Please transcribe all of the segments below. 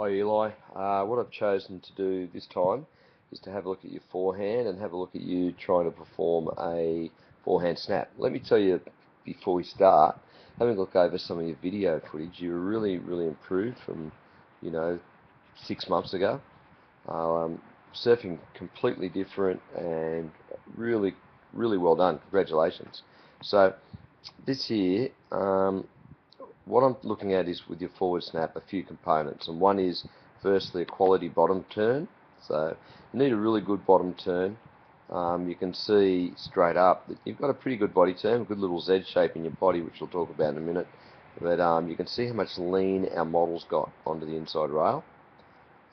Hi Eli. What I've chosen to do this time is to have a look at your forehand and have a look at you trying to perform a forehand snap. Let me tell you before we start, having a look over some of your video footage, you're really improved from, 6 months ago. Surfing completely different and really well done. Congratulations. So this here, what I'm looking at is with your forward snap a few components, and one is firstly a quality bottom turn. So you need a really good bottom turn. You can see straight up that you've got a pretty good body turn, a good little Z shape in your body, which we'll talk about in a minute. But you can see how much lean our model's got onto the inside rail.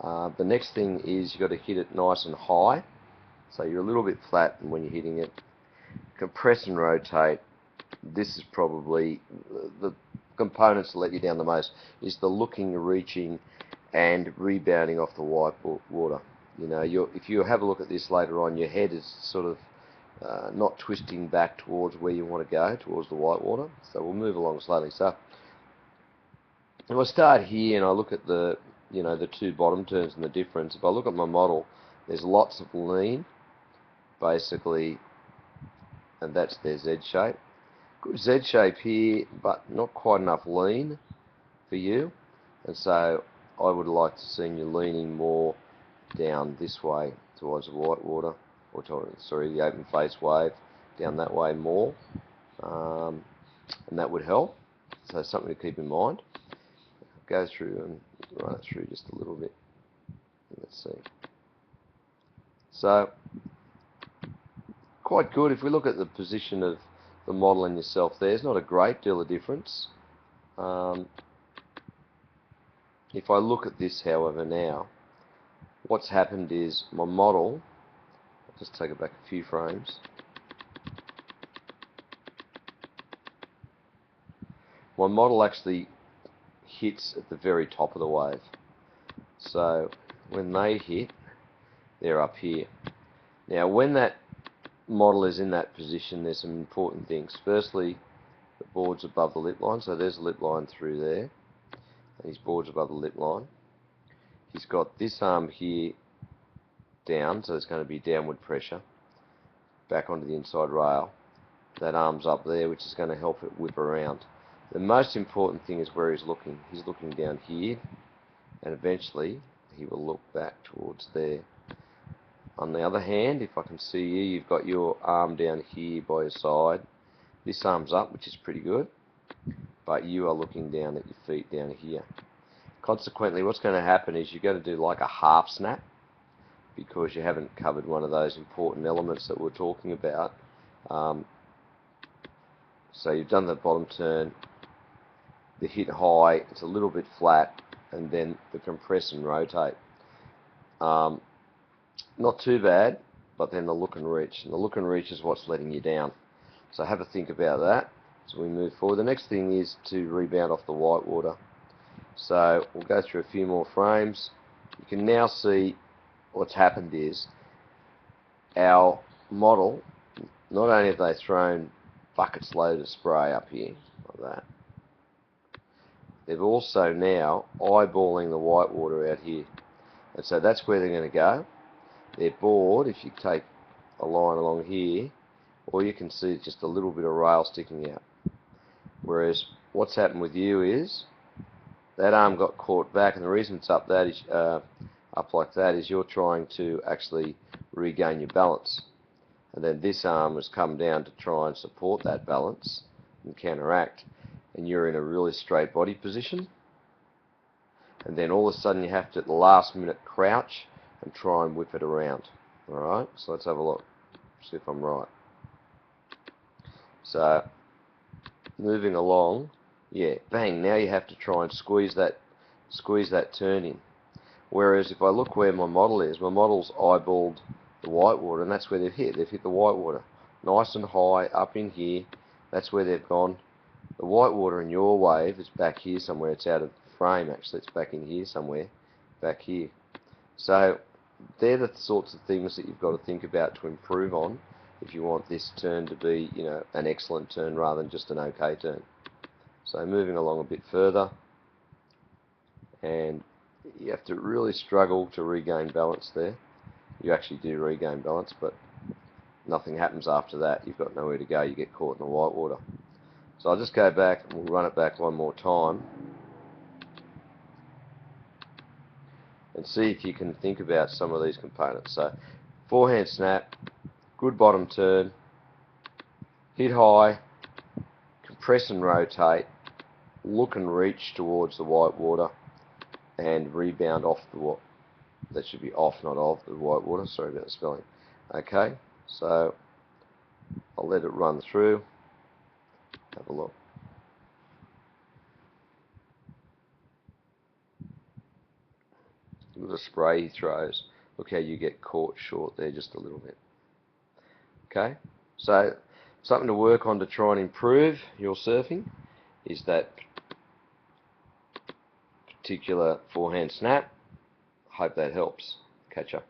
The next thing is you've got to hit it nice and high, so you're a little bit flat when you're hitting it. Compress and rotate. This is probably the components that let you down the most, is the looking, reaching, and rebounding off the white water. If you have a look at this later on, your head is sort of not twisting back towards where you want to go, towards the white water. So we'll move along slowly. So if I start here and I look at the two bottom turns and the difference, if I look at my model, there's lots of lean, basically, and that's their Z shape. Good Z shape here, but not quite enough lean for you, and so I would like to see you leaning more down this way towards the white water, or the open face wave, down that way more, and that would help. So something to keep in mind. Go through and run it through just a little bit. Let's see. So quite good. If we look at the position of the model and yourself, there's not a great deal of difference. If I look at this, however, now, what's happened is my model, I'll just take it back a few frames. My model actually hits at the very top of the wave. So when they hit, they're up here. Now when that model is in that position, there's some important things. Firstly, the board's above the lip line, so there's a lip line through there, and his board's above the lip line. He's got this arm here down, so there's going to be downward pressure back onto the inside rail. That arm's up there, which is going to help it whip around. The most important thing is where he's looking. He's looking down here, and eventually he will look back towards there. On the other hand, if I can see you, you've got your arm down here by your side. This arm's up, which is pretty good, but you are looking down at your feet down here. Consequently, what's going to happen is you're going to do like a half snap, because you haven't covered one of those important elements that we're talking about. So you've done the bottom turn, the hit high, it's a little bit flat, and then the compress and rotate. Not too bad, but then the look and reach. And the look and reach is what's letting you down. So have a think about that as we move forward. The next thing is to rebound off the white water. So we'll go through a few more frames. You can now see what's happened is our model, not only have they thrown buckets load of spray up here, like that, they've also now eyeballing the white water out here. And so that's where they're going to go. Their board, if you take a line along here, all you can see is just a little bit of rail sticking out. Whereas what's happened with you is that arm got caught back, and the reason it's up like that is you're trying to actually regain your balance. And then this arm has come down to try and support that balance and counteract, and you're in a really straight body position. And then all of a sudden you have to, at the last minute, crouch and try and whip it around. Alright, so let's have a look, see if I'm right. So, moving along, yeah, bang, now you have to try and squeeze that turn in. Whereas if I look where my model is, my model's eyeballed the white water, and that's where they've hit. They've hit the white water. Nice and high, up in here, that's where they've gone. The white water in your wave is back here somewhere. It's out of frame, actually. It's back in here somewhere, back here. So they're the sorts of things that you've got to think about to improve on if you want this turn to be, an excellent turn rather than just an okay turn. So moving along a bit further, and You have to really struggle to regain balance there. You actually do regain balance, but nothing happens after that. You've got nowhere to go. You get caught in the white water. So I'll just go back and we'll run it back one more time and see if you can think about some of these components. So forehand snap, good bottom turn, hit high, compress and rotate, look and reach towards the white water, and rebound off the water. That should be off, not of, the white water. Sorry about the spelling. Okay, so I'll let it run through. Have a look. Look at the spray he throws. Look how you get caught short there just a little bit. Okay, so something to work on to try and improve your surfing is that particular forehand snap. Hope that helps. Catch ya.